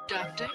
Doctor.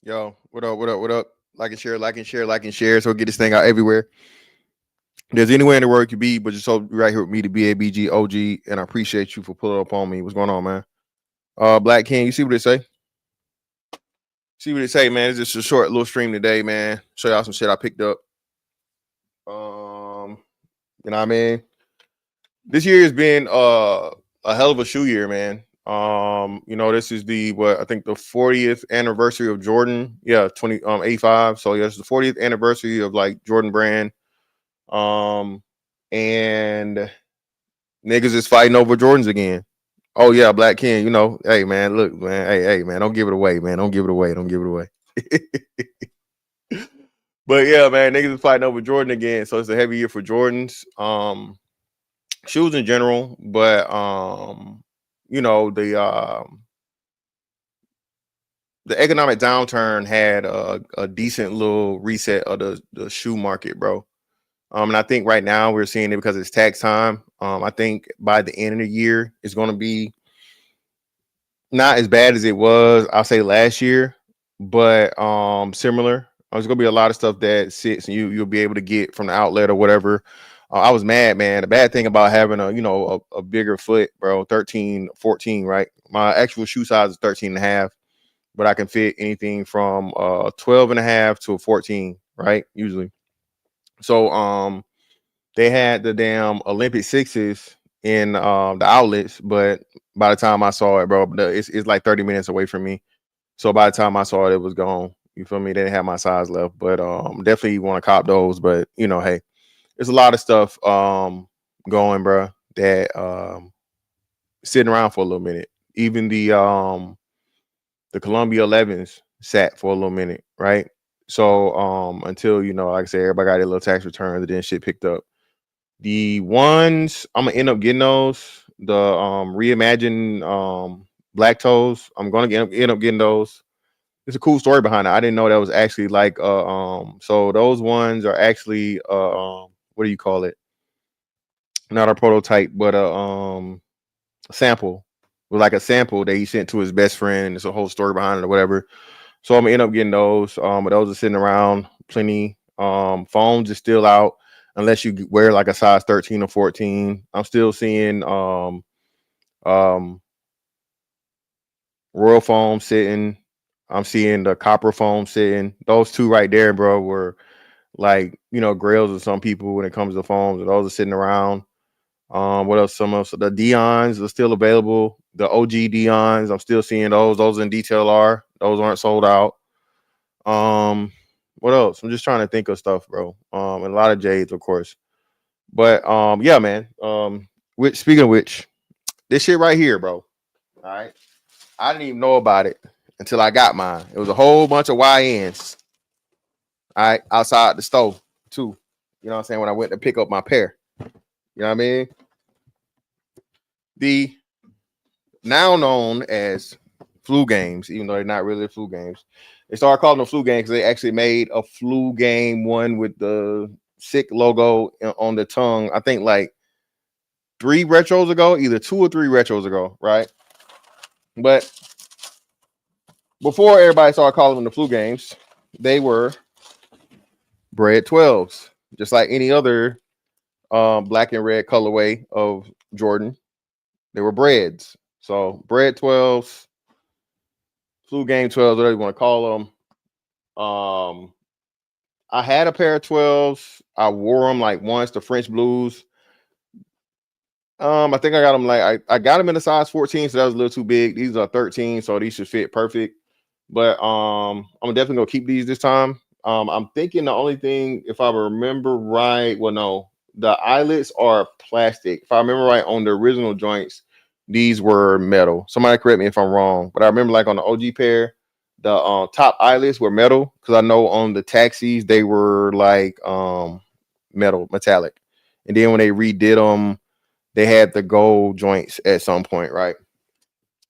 Yo, what up? What up? What up? Like and share, like and share, like and share. So get this thing out everywhere. There's anywhere in the world you could be, but just so you're right here with me, the BABG OG, and I appreciate you for pulling up on me. What's going on, man? Black King, you see what it say? See what it say, man. It's just a short little stream today, man. Show y'all some shit I picked up. You know what I mean? This year has been a hell of a shoe year, man. This is I think the 40th anniversary of Jordan. Yeah, 85. So yeah, it's the 40th anniversary of like Jordan brand. And niggas is fighting over Jordans again. Oh yeah, Black King, hey man, look, man, hey man, don't give it away, man. Don't give it away. But yeah, man, niggas is fighting over Jordan again. So it's a heavy year for Jordans. Shoes in general, but the economic downturn had a decent little reset of the shoe market, bro. And I think right now we're seeing it because it's tax time. I think by the end of the year, it's going to be not as bad as it was, I'll say last year, but similar. There's going to be a lot of stuff that sits and you'll be able to get from the outlet or whatever. I was mad, man. The bad thing about having a bigger foot, bro, 13, 14, right? My actual shoe size is 13 and a half, but I can fit anything from 12 and a half to a 14, right? Usually. So they had the damn Olympic sixes in the outlets, but by the time I saw it, bro, it's like 30 minutes away from me. So by the time I saw it was gone. You feel me? They didn't have my size left, but definitely want to cop those. But hey, there's a lot of stuff going, bro, that sitting around for a little minute. Even the Columbia 11s sat for a little minute, right? So until like I said, everybody got their little tax returns and then shit picked up. The ones I'm gonna end up getting those, the reimagined black toes. I'm gonna end up getting those. There's a cool story behind it. I didn't know that was actually like so those ones are actually what do you call it? Not a prototype, but a sample. With like a sample that he sent to his best friend, and there's a whole story behind it or whatever. So I'm gonna end up getting those. But those are sitting around plenty. Foams is still out. unless you wear like a size 13 or 14. I'm still seeing um Royal Foam sitting. I'm seeing the Copper Foam sitting. Those two right there, bro, were like, grails of some people when it comes to foams. Those are sitting around. What else? Some of the Dions are still available. The OG Dions, I'm still seeing those. Those in detail are. Those aren't sold out. What else? I'm just trying to think of stuff, bro. And a lot of Jades, of course. But yeah, man. Speaking of which, this shit right here, bro. All right. I didn't even know about it until I got mine. It was a whole bunch of YNs. All right, outside the store, too. You know what I'm saying? When I went to pick up my pair. You know what I mean? The now known as flu games, even though they're not really flu games. They started calling them flu games because they actually made a flu game one with the sick logo on the tongue. I think like 3 retros ago, either 2 or 3 retros ago, right? But before everybody started calling them the flu games, they were bread 12s, just like any other black and red colorway of Jordan. They were breads. So bread 12s, flu game 12s, whatever you want to call them. I had a pair of 12s. I wore them like once, the French blues. I think I got them like I got them in a size 14, so that was a little too big. These are 13, so these should fit perfect. But I'm definitely gonna keep these this time. I'm thinking the only thing, if I remember right, well, no, the eyelets are plastic. If I remember right, on the original joints, these were metal. Somebody correct me if I'm wrong, but I remember like on the OG pair, the top eyelets were metal, because I know on the taxis they were like metallic, and then when they redid them, they had the gold joints at some point, right?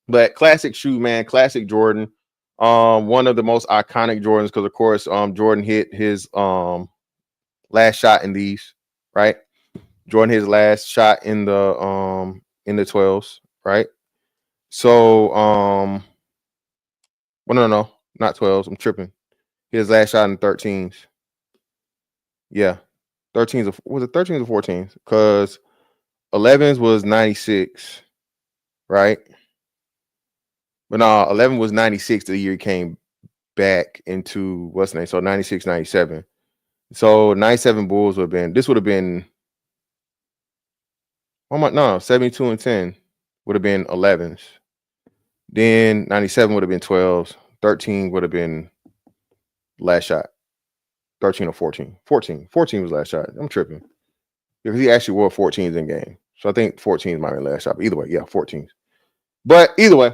But classic shoe, man, classic Jordan. One of the most iconic Jordans, because of course, Jordan hit his last shot in these, right? Jordan his last shot in the 12s, right? So well, no, not 12s. I'm tripping. His last shot in 13s. Yeah. 13s, was it 13s or 14s? Because 11s was 96, right? But no, 11 was 96 the year he came back into what's the name? So 96, 97. So 97 Bulls would have been oh my no, 72 and 10 would have been 11s. Then 97 would have been 12s. 13 would have been last shot. 13 or 14. 14 was last shot. I'm tripping. Because he actually wore 14s in game. So I think 14s might be last shot. But either way, yeah, 14s. But either way,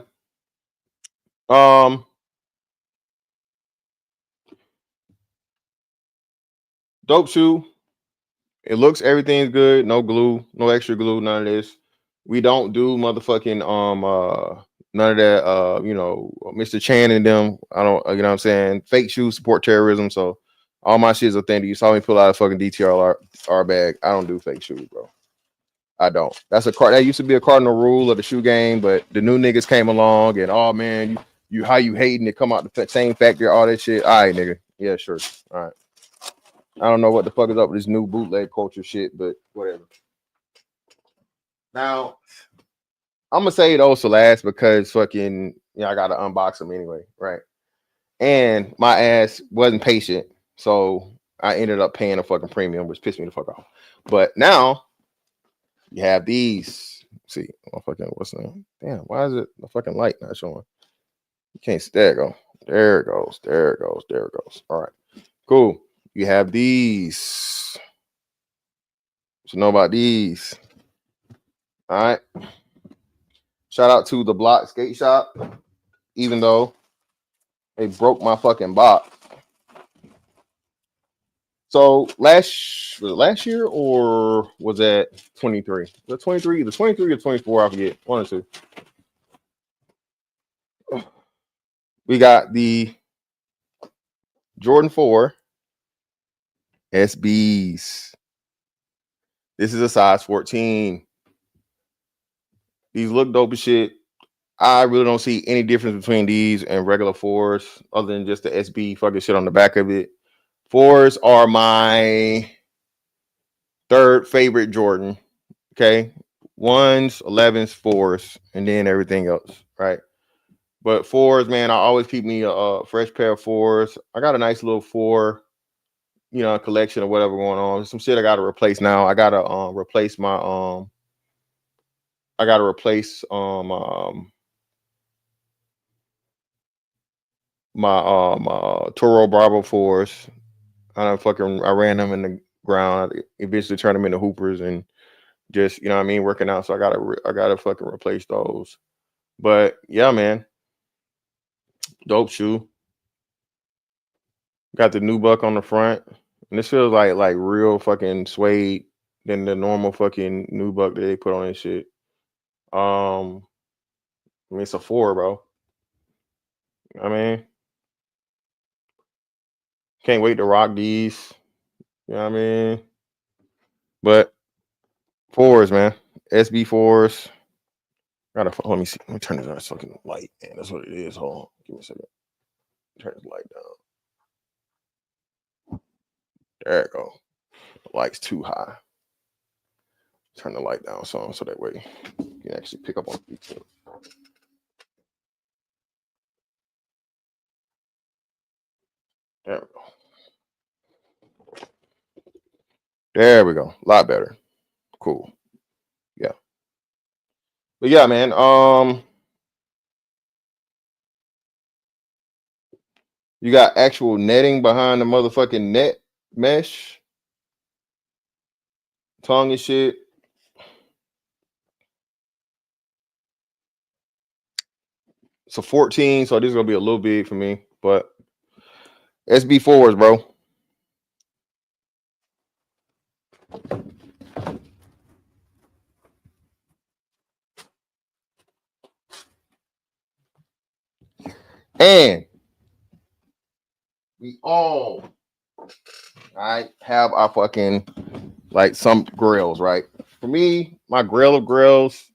dope shoe. It looks, everything's good. No glue, no extra glue, none of this. We don't do motherfucking none of that Mr. Chan and them. I don't, you know what I'm saying? Fake shoes support terrorism. So all my shit is authentic. You saw me pull out a fucking DTR bag. I don't do fake shoes, bro. I don't. That used to be a cardinal rule of the shoe game, but the new niggas came along and oh man, you how you hating it, come out the same factory, all that shit. All right, nigga. Yeah, sure. All right. I don't know what the fuck is up with this new bootleg culture shit, but whatever. Now, I'm gonna say those for last because fucking, I gotta unbox them anyway, right? And my ass wasn't patient, so I ended up paying a fucking premium, which pissed me the fuck off. But now you have these. Let's see, what's the name? Damn, why is it the fucking light not showing? You can't. There it go. There it goes. There it goes. There it goes. All right, cool. You have these. What you know about these? All right. Shout out to the Block Skate Shop, even though they broke my fucking box. So last year or was that 23? Was it 23? Either 23 or 24, I forget. One or two. We got the Jordan 4 SBs. This is a size 14. These look dope as shit. I really don't see any difference between these and regular 4s other than just the SB fucking shit on the back of it. 4s are my third favorite Jordan. Okay, ones, 11s, fours, and then everything else, right? But fours, man, I always keep me a fresh pair of fours. I got a nice little four, collection or whatever going on. Some shit I gotta replace now. I gotta replace my I gotta replace my Toro Bravo fours. I ran them in the ground. I eventually turned them into hoopers and just what I mean, working out. So I gotta fucking replace those. But yeah, man, dope shoe. Got the new buck on the front, and this feels like real fucking suede than the normal fucking new buck that they put on this shit. I mean it's a four, bro. I mean, can't wait to rock these. You know what I mean? But fours, man. SB fours. Let me see. Let me turn this on fucking light, man. That's what it is. Hold on. Give me a second. Turn this light down. There it go. The light's too high. Turn the light down some so that way you can actually pick up on details. There we go. There we go. A lot better. Cool. Yeah. But yeah, man. You got actual netting behind the motherfucking net mesh. Tongue and shit. It's a 14, so this is gonna be a little big for me, but SB4s, bro. And we all right have our fucking like some grills, right? For me, my grill of grills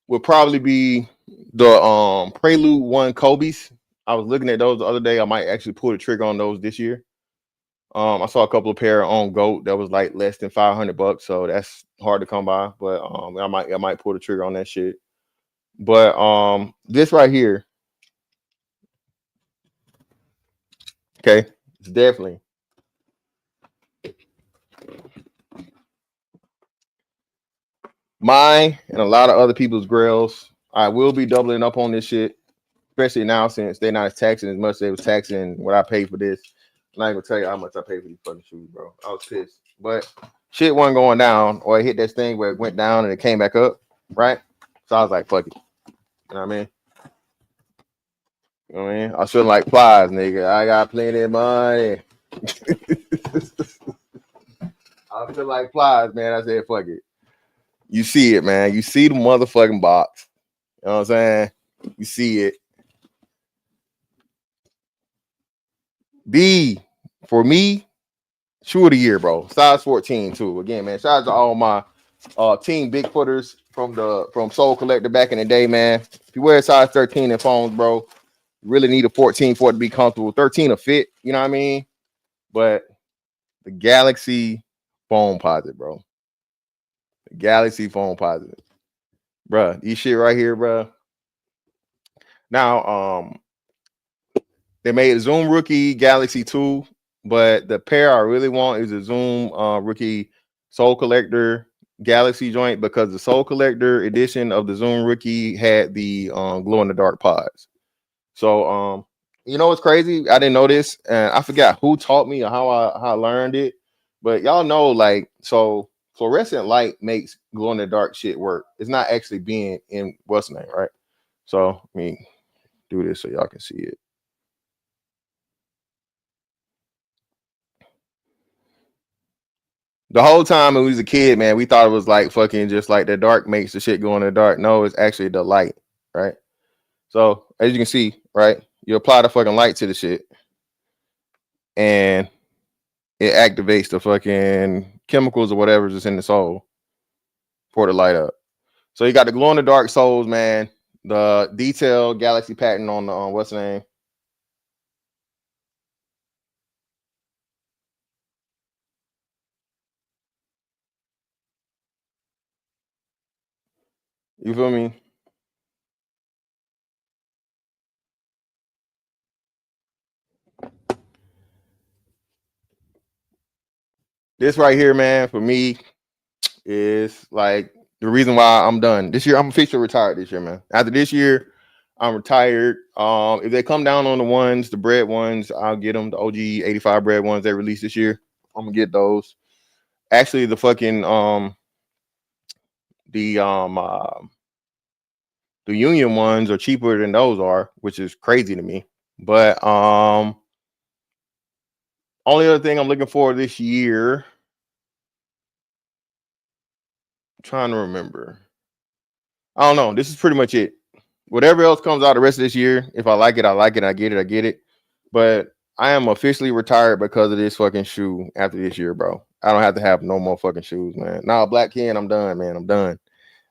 would probably be the Prelude One Kobe's. I was looking at those the other day. I might actually pull the trigger on those this year. I saw a couple of pair on GOAT that was like less than $500, so that's hard to come by. But I might pull the trigger on that shit. But this right here, okay, it's definitely mine and a lot of other people's grills. I will be doubling up on this shit, especially now since they're not taxing as much as they was taxing what I paid for this. I'm not even gonna tell you how much I paid for these fucking shoes, bro. I was pissed, but shit wasn't going down, or it hit this thing where it went down and it came back up, right? So I was like, fuck it. You know what I mean? You know what I mean? I was feeling like Plies, nigga. I got plenty of money. I feel like Plies, man. I said, fuck it. You see it, man. You see the motherfucking box. You know what I'm saying? You see it. B, for me, shoe of the year, bro. Size 14, too. Again, man, shout out to all my team Bigfooters from Soul Collector back in the day, man. If you wear a size 13 in phones, bro, you really need a 14 for it to be comfortable. 13 will fit, you know what I mean? But the Galaxy foamposite, bro. The Galaxy foamposite. Bruh, these shit right here, bruh. Now, they made a Zoom Rookie Galaxy 2, but the pair I really want is a Zoom Rookie Soul Collector Galaxy joint, because the Soul Collector edition of the Zoom Rookie had the glow in the dark pods. So you know what's crazy? I didn't know this, and I forgot who taught me or how I learned it. But y'all know, like, so fluorescent light makes glow in the dark shit work. It's not actually being in what's the name, right? So I mean, do this so y'all can see it. The whole time when we was a kid, man, we thought it was like fucking just like the dark makes the shit go in the dark. No, it's actually the light, right? So as you can see, right, you apply the fucking light to the shit, and it activates the fucking chemicals or whatever's just in the soul for the light up. So you got the glow in the dark soles, man. The detailed galaxy pattern on the what's the name? You feel me? This right here, man, for me is like the reason why I'm done. This year, I'm officially retired this year, man. After this year, I'm retired. If they come down on the ones, the bread ones, I'll get them. The OG 85 bread ones they released this year, I'm gonna get those. Actually, the um uh, the union ones are cheaper than those are, which is crazy to me. But only other thing I'm looking for this year, I'm trying to remember. I don't know. This is pretty much it. Whatever else comes out the rest of this year, if I like it, I like it. I get it, I get it. But I am officially retired because of this fucking shoe after this year, bro. I don't have to have no more fucking shoes, man. Nah, Black Ken, I'm done, man. I'm done.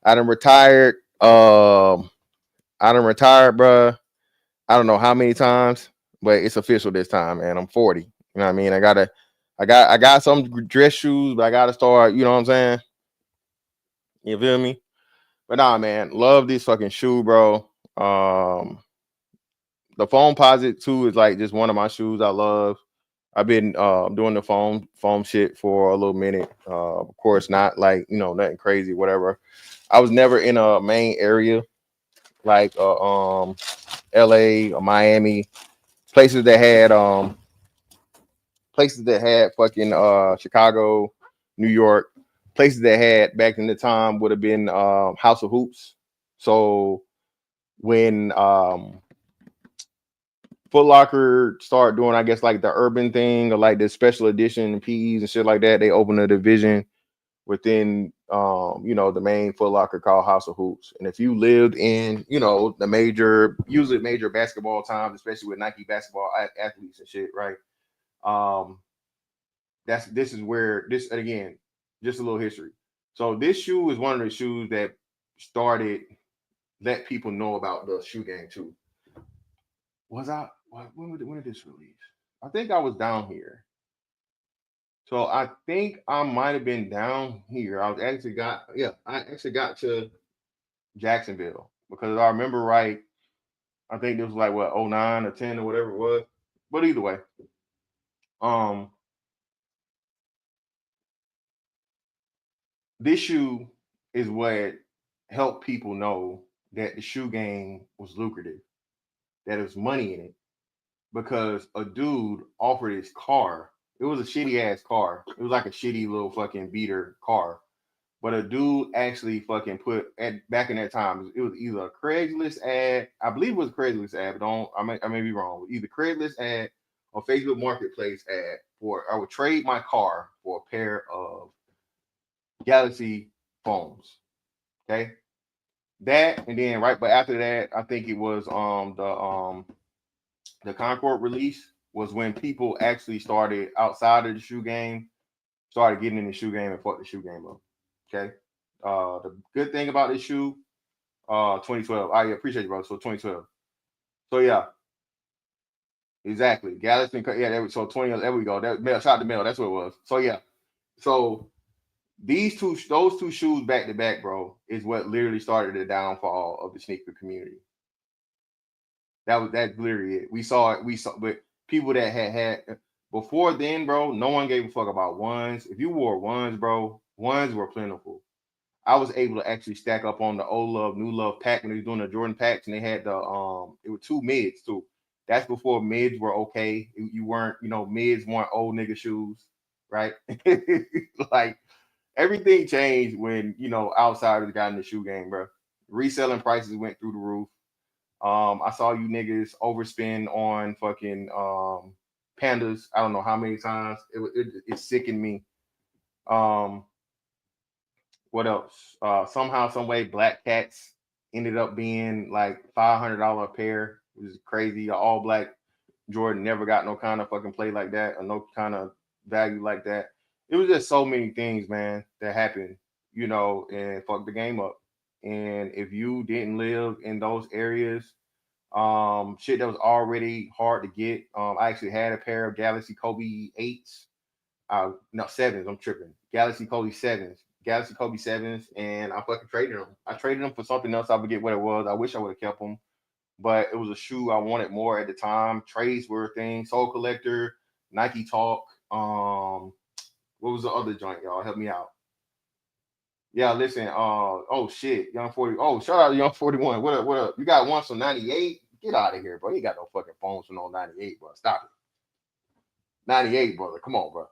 I done retired. Bro. I don't know how many times, but it's official this time, man. I'm 40. You know what I mean? I got some dress shoes, but I gotta start, you know what I'm saying? You feel me? But nah, man, love this fucking shoe, bro. The foamposite too is like just one of my shoes I love. I've been doing the foam shit for a little minute. Of course, not like nothing crazy, whatever. I was never in a main area like LA or Miami, places that had fucking Chicago, New York, places that had back in the time would have been House of Hoops. So when Foot Locker started doing, I guess, like the urban thing or like the special edition PEs and shit like that, they opened a division within the main Foot Locker called House of Hoops. And if you lived in the usually major basketball times, especially with Nike basketball athletes and shit, right? um this is where this, and again, just a little history. So this shoe is one of the shoes that started let people know about the shoe game too. Was I when did this release? I think I was down here. So I think I might have been down here. I actually got to Jacksonville because if I remember right, I think this was like what 09 or 10 or whatever it was. But either way, um this shoe is what helped people know that the shoe game was lucrative, that there was money in it, because a dude offered his car. It was a shitty ass car. It was like a shitty little fucking beater car. But a dude actually fucking put at back in that time. It was either a Craigslist ad. I believe it was a Craigslist ad, but I may be wrong. Either Craigslist ad or Facebook Marketplace ad for I would trade my car for a pair of Galaxy phones. Okay, that and then right, but after that, I think it was the Concord release was when people actually started outside of the shoe game, started getting in the shoe game and fucked the shoe game up. Okay. The good thing about this shoe, 2012. I appreciate you, bro. So 2012. So yeah, exactly. Galaxy, yeah. So 20. There we go. That mail, shout out to mail. That's what it was. So yeah. So those two shoes back to back, bro, is what literally started the downfall of the sneaker community. That's literally it. We saw, but people that had before then, bro, no one gave a fuck about ones. If you wore ones, bro, ones were plentiful. I was able to actually stack up on the old love, new love pack when they was doing the Jordan packs, and they had it were two mids too. That's before mids were okay. You weren't, mids weren't old nigga shoes, right? Like everything changed when outsiders got in the shoe game, bro. Reselling prices went through the roof. I saw you niggas overspend on fucking pandas. I don't know how many times. It sickened me. Um, what else? Somehow, some way, black cats ended up being like $500 a pair, which is crazy. An all black Jordan never got no kind of fucking play like that or no kind of value like that. It was just so many things, man, that happened, and fucked the game up. And if you didn't live in those areas, shit that was already hard to get. I actually had a pair of Galaxy Kobe 8s. No, sevens. I'm tripping. Galaxy Kobe sevens. Galaxy Kobe 7s, and I fucking traded them. I traded them for something else. I forget what it was. I wish I would have kept them, but it was a shoe I wanted more at the time. Trades were a thing. Soul Collector, Nike Talk. What was the other joint, y'all? Help me out. Yeah, listen. Oh shit, Young 40. Oh, shout out to Young 41. What up? What up? You got one from 98? Get out of here, bro. You got no fucking phones from no 98, bro. Stop it. 98, brother. Come on, bro.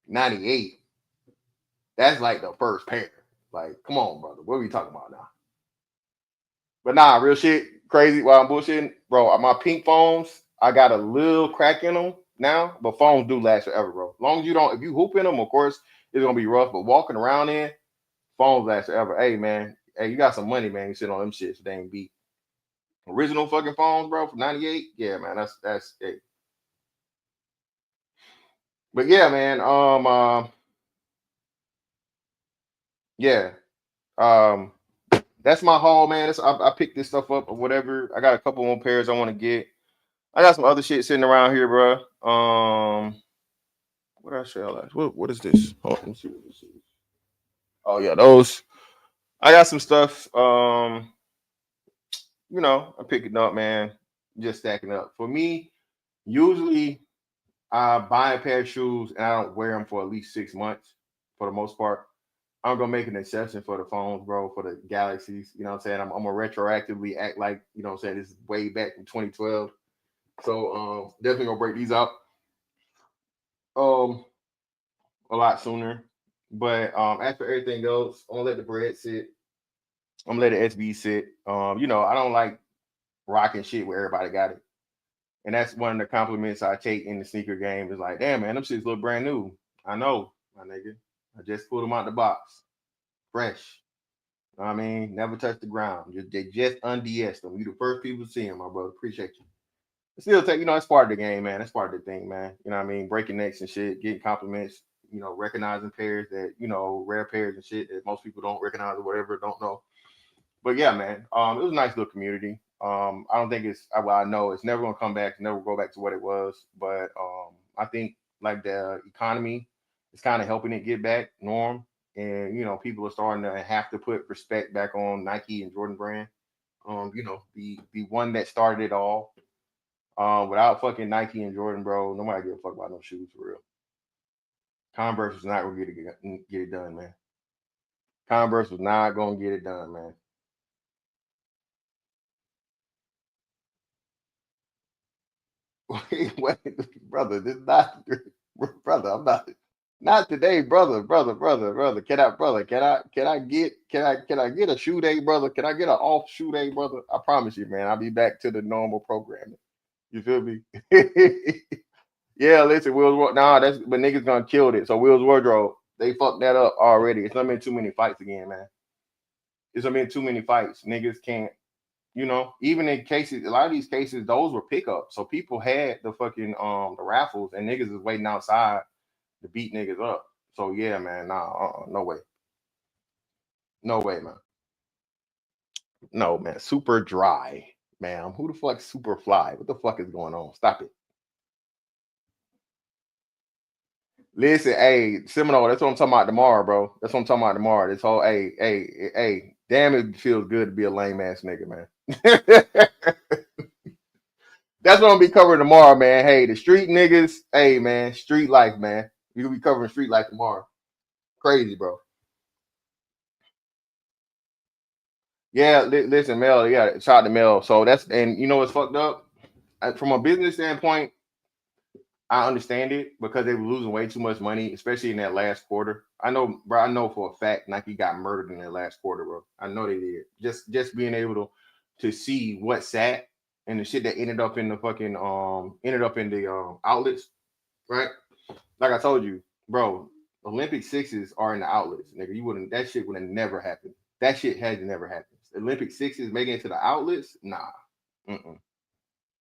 98. That's like the first pair. Like, come on, brother. What are we talking about now? But nah, real shit, crazy. While I'm bullshitting, bro, my pink phones, I got a little crack in them now, but phones do last forever, bro. As long as you don't, if you hoop in them, of course, it's gonna be rough. But walking around in, phones last forever. Hey, man, hey, you got some money, man. You sit on them shits, they ain't beat. Original fucking phones, bro, from '98. Yeah, man, that's it. But yeah, man, yeah, um, that's my haul, man. I picked this stuff up or whatever. I got a couple more pairs I want to get. I got some other shit sitting around here, bro. What I sell? What is this? Oh, let me see what this is. Oh yeah, those. I got some stuff. I'm picking up, man. Just stacking up. For me, usually I buy a pair of shoes and I don't wear them for at least 6 months for the most part. I'm gonna make an exception for the phones, bro, for the Galaxies. You know what I'm saying? I'm gonna retroactively act like, you know what I'm saying, this is way back from 2012. So definitely gonna break these out a lot sooner. But as for everything else, I'm gonna let the bread sit. I'm gonna let the SB sit. I don't like rocking shit where everybody got it. And that's one of the compliments I take in the sneaker game is like, damn man, them shits look brand new. I know, my nigga. I just pulled them out the box. Fresh. You know what I mean? Never touched the ground. They just unds them. You the first people to see them, my brother. Appreciate you. Still take, it's part of the game, man. That's part of the thing, man. You know what I mean? Breaking necks and shit, getting compliments, recognizing pairs that, rare pairs and shit that most people don't recognize or whatever, don't know. But yeah, man, it was a nice little community. I don't think I know it's never gonna come back, never go back to what it was. But I think like the economy is kind of helping it get back norm, and people are starting to have to put respect back on Nike and Jordan brand. The one that started it all. Without fucking Nike and Jordan, bro, nobody give a fuck about no shoes for real. Converse was not gonna get it done, man. Converse was not gonna get it done, man. Wait, brother, this is not, brother. I'm not today, brother. Can I get a shoe day, brother? Can I get an off shoe day, brother? I promise you, man. I'll be back to the normal programming. You feel me? Yeah, listen, but niggas gonna kill it. So Will's Wardrobe, they fucked that up already. It's not been too many fights again, man. It's not been too many fights. Niggas can't, even in cases, a lot of these cases, those were pickups. So people had the fucking the raffles and niggas is waiting outside to beat niggas up. So yeah, man, nah, no way. No way, man. No, man. Super dry, man. Who the fuck super fly? What the fuck is going on? Stop it. Listen, hey, Seminole, that's what I'm talking about tomorrow, bro. That's what I'm talking about tomorrow. This whole, hey, damn, it feels good to be a lame ass nigga, man. That's what I'm gonna be covering tomorrow, man. Hey, the street niggas, hey, man, street life, man. You gonna be covering street life tomorrow. Crazy, bro. Yeah, listen, Mel. Yeah, shout out to Mel. So and you know what's fucked up? From a business standpoint, I understand it because they were losing way too much money, especially in that last quarter. I know, bro. I know for a fact Nike got murdered in that last quarter, bro. I know they did. Just being able to see what sat and the shit that ended up in the fucking ended up in the outlets, right? Like I told you, bro. Olympic sixes are in the outlets, nigga. That shit would have never happened. That shit had never happened. Olympic sixes making it to the outlets, nah. Mm-mm.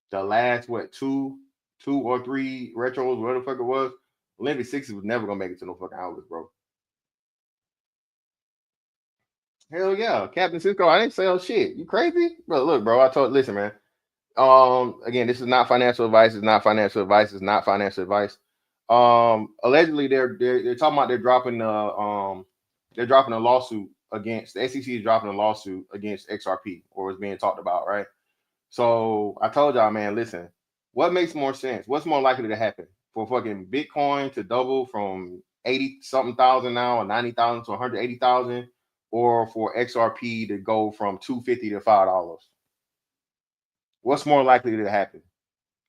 The last two or three retros, whatever the fuck it was, Olympic sixes was never gonna make it to no fucking outlets, bro. Hell yeah, Captain Cisco, I didn't sell shit. You crazy, bro? Look, bro, listen, man. Again, this is not financial advice. It's not financial advice. It's not financial advice. Allegedly they're talking about they're dropping a lawsuit against the SEC is dropping a lawsuit against XRP, or is being talked about, right? So I told y'all, man, listen, what makes more sense? What's more likely to happen? For fucking Bitcoin to double from 80 something thousand now, or 90,000 to 180,000, or for XRP to go from 250 to $5? What's more likely to happen?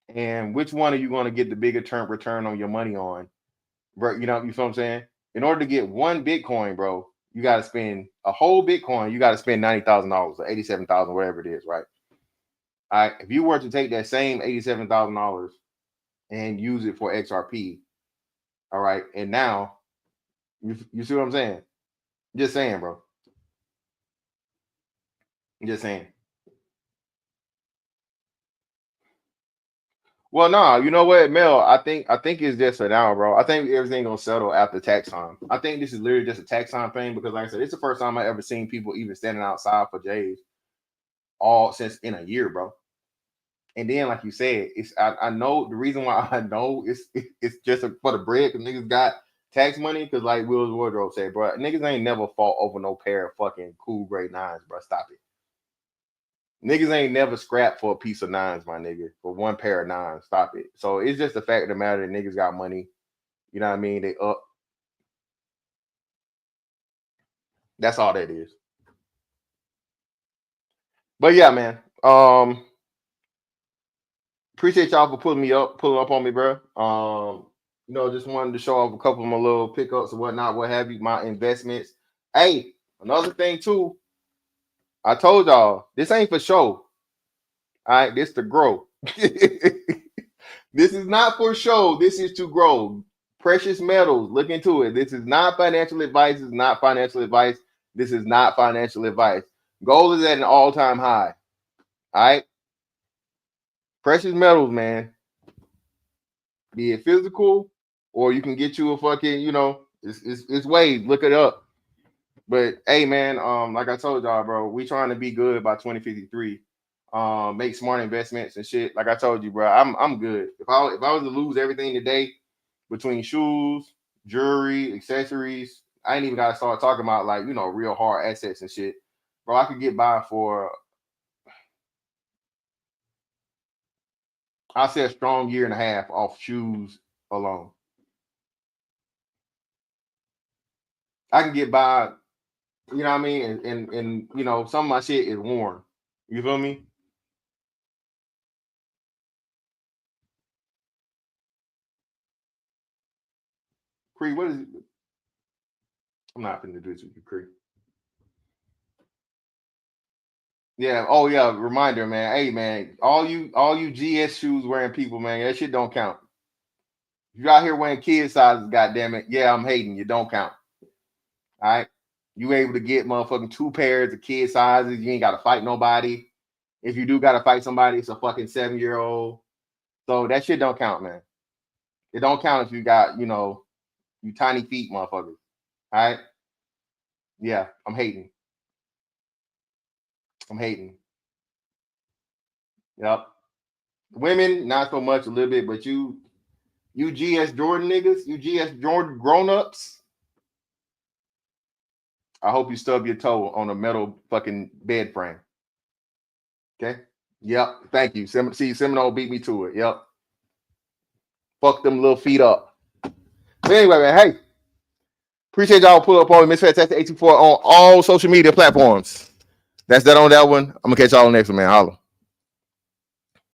And which one are you going to get the bigger term return on your money on? Bro, you know what I'm saying? In order to get one Bitcoin, bro, you got to spend a whole Bitcoin. You got to spend $90,000 or 87,000, whatever it is, right? All right. If you were to take that same $87,000 and use it for XRP, all right, and now you see what I'm saying? Just saying, bro. I'm just saying. Well, no, you know what, Mel? I think it's just for now, bro. I think everything gonna settle after tax time. I think this is literally just a tax time thing because, like I said, it's the first time I ever seen people even standing outside for J's all since in a year, bro. And then, like you said, it's I know the reason why I know it's just for the bread because niggas got tax money because, like Will's Wardrobe said, bro, niggas ain't never fought over no pair of fucking cool grade nines, bro. Stop it. Niggas ain't never scrapped for a piece of nines, my nigga, for one pair of nines. Stop it. So it's just the fact of the matter that niggas got money. You know what I mean? They up. That's all that is. But yeah, man. Appreciate y'all for pulling up on me, bro. Just wanted to show off a couple of my little pickups and whatnot, what have you, my investments. Hey, another thing too. I told y'all this ain't for show. All right, this to grow. This is not for show. This is to grow. Precious metals. Look into it. This is not financial advice. This is not financial advice. This is not financial advice. Gold is at an all-time high. All right. Precious metals, man. Be it physical, or you can get you a fucking, it's waves. Look it up. But hey, man, like I told y'all, bro, we trying to be good by 2053. Make smart investments and shit. Like I told you, bro, I'm good. If I was to lose everything today between shoes, jewelry, accessories, I ain't even gotta start talking about like real hard assets and shit. Bro, I could get by for I'll say a strong year and a half off shoes alone. I can get by, you know what I mean, and some of my shit is worn. You feel me? Cree, what is it? I'm not finna do this with you, Cree. Yeah. Oh yeah. Reminder, man. Hey, man. All you GS shoes wearing people, man. That shit don't count. If you're out here wearing kid sizes, goddamn it. Yeah, I'm hating. You don't count. All right. You able to get motherfucking 2 pairs of kid sizes. You ain't got to fight nobody. If you do got to fight somebody, it's a fucking 7-year-old. So that shit don't count, man. It don't count if you got you tiny feet, motherfuckers. All right. Yeah, I'm hating. I'm hating. Yep. Women, not so much, a little bit, but you GS Jordan niggas, you GS Jordan grown-ups. I hope you stub your toe on a metal fucking bed frame. Okay. Yep. Thank you. Seminole beat me to it. Yep. Fuck them little feet up. But anyway, man, hey. Appreciate y'all pull up on me, Miss Fantastic 824 on all social media platforms. That's that on that one. I'm gonna catch y'all on the next one, man. Holla.